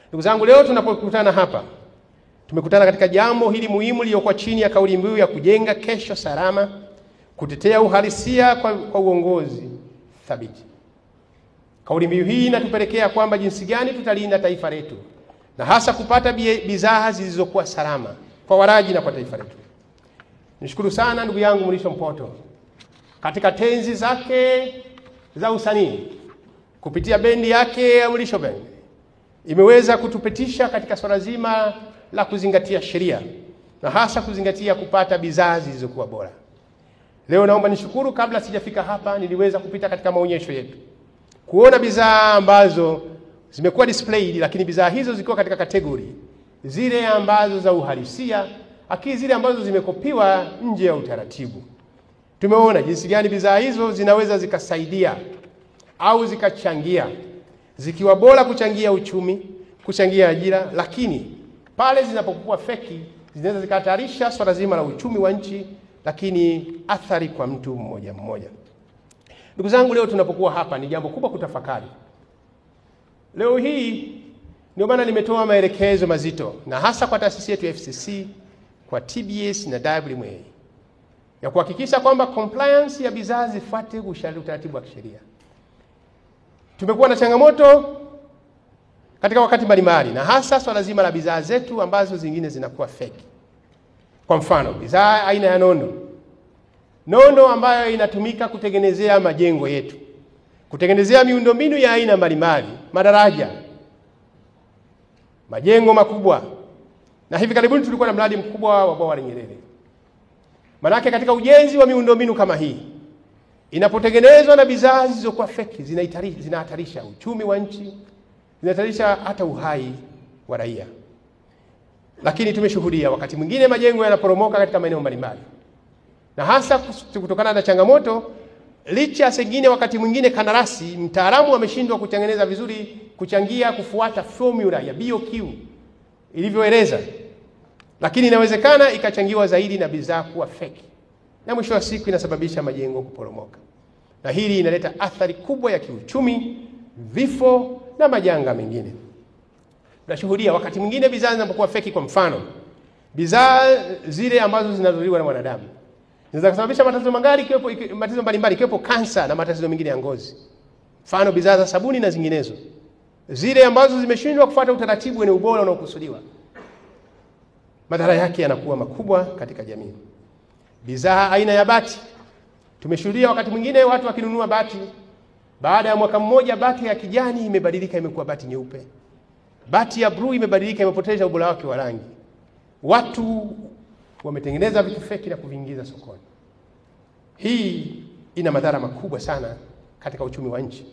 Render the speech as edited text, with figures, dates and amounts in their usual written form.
Ndugu zangu, leo tunapokutana hapa, tumekutana katika jambo hili muhimu lililokuwa chini ya kauli mbiu ya kujenga kesho salama, kutetea uhalisia kwa uongozi thabiti. Kauli mbiu hii inatupelekea kwamba jinsi gani tutalinda taifa letu na hasa kupata bidhaa zilizokuwa salama kwa walaji na kwa taifa letu. Nishukuru sana ndugu yangu Mrisho Mpoto katika tenzi zake za usanii kupitia bendi yake ya Mrisho Band imeweza kutupitisha katika swala zima la kuzingatia sheria na hasa kuzingatia kupata bidhaa zilizokuwa bora. Leo naomba nishukuru, kabla sijafika hapa niliweza kupita katika maonyesho yetu kuona bidhaa ambazo zimekuwa displayed, lakini bidhaa hizo ziko katika kategori zile ambazo za uhalisia, zile ambazo zimekopiwa nje ya utaratibu. Tumeona jinsi gani bidhaa hizo zinaweza zikasaidia au zikachangia, zikiwa bora kuchangia uchumi, kuchangia ajira, lakini pale zinapokuwa feki zinaweza zikahatarisha swala zima la uchumi wa nchi, lakini athari kwa mtu mmoja mmoja. Ndugu zangu, leo tunapokuwa hapa ni jambo kubwa kutafakari. Leo hii ndio maana nimetoa maelekezo mazito na hasa kwa taasisi yetu ya FCC, kwa TBS na WMA ya kuhakikisha kwamba compliance ya bidhaa zifuate utaratibu wa kisheria. Tumekuwa na changamoto katika wakati mbalimbali na hasa swala zima la bidhaa zetu ambazo zingine zinakuwa fake. Kwa mfano, bidhaa aina ya nondo ambayo inatumika kutengenezea majengo yetu, kutengenezea miundombinu ya aina mbalimbali, madaraja, majengo makubwa. Na hivi karibuni tulikuwa na mradi mkubwa wa bwawa la Nyerere. Manake katika ujenzi wa miundombinu kama hii, inapotengenezwa na bidhaa zilizokuwa feki, zinahatarisha uchumi wa nchi, zinahatarisha hata uhai wa raia. Lakini tumeshuhudia wakati mwingine majengo yanaporomoka katika maeneo mbalimbali. Na hasa kutokana na changamoto, licha sengine wakati mwingine kandarasi mtaalamu ameshindwa kutengeneza vizuri, kuchangia kufuata formula ya BOQ ilivyoeleza, lakini inawezekana ikachangiwa zaidi na bidhaa kuwa feki, na mwisho wa siku inasababisha majengo kuporomoka. Na hili inaleta athari kubwa ya kiuchumi, vifo na majanga mengine. Tunashuhudia wakati mwingine bidhaa zinapokuwa feki, kwa mfano bidhaa zile ambazo zinazoliwa na wanadamu zinaweza kusababisha matatizo mbalimbali ikiwepo kansa na matatizo mengine ya ngozi. Mfano bidhaa za sabuni na zinginezo, zile ambazo zimeshindwa kufuata utaratibu wenye ubora unaokusudiwa, madhara yake yanakuwa makubwa katika jamii. Bidhaa aina ya bati, tumeshuhudia wakati mwingine watu wakinunua bati, baada ya mwaka mmoja bati ya kijani imebadilika imekuwa bati nyeupe, bati ya blue imebadilika, imepoteza ubora wake wa rangi. Watu wametengeneza vitu feki na kuviingiza sokoni. Hii ina madhara makubwa sana katika uchumi wa nchi.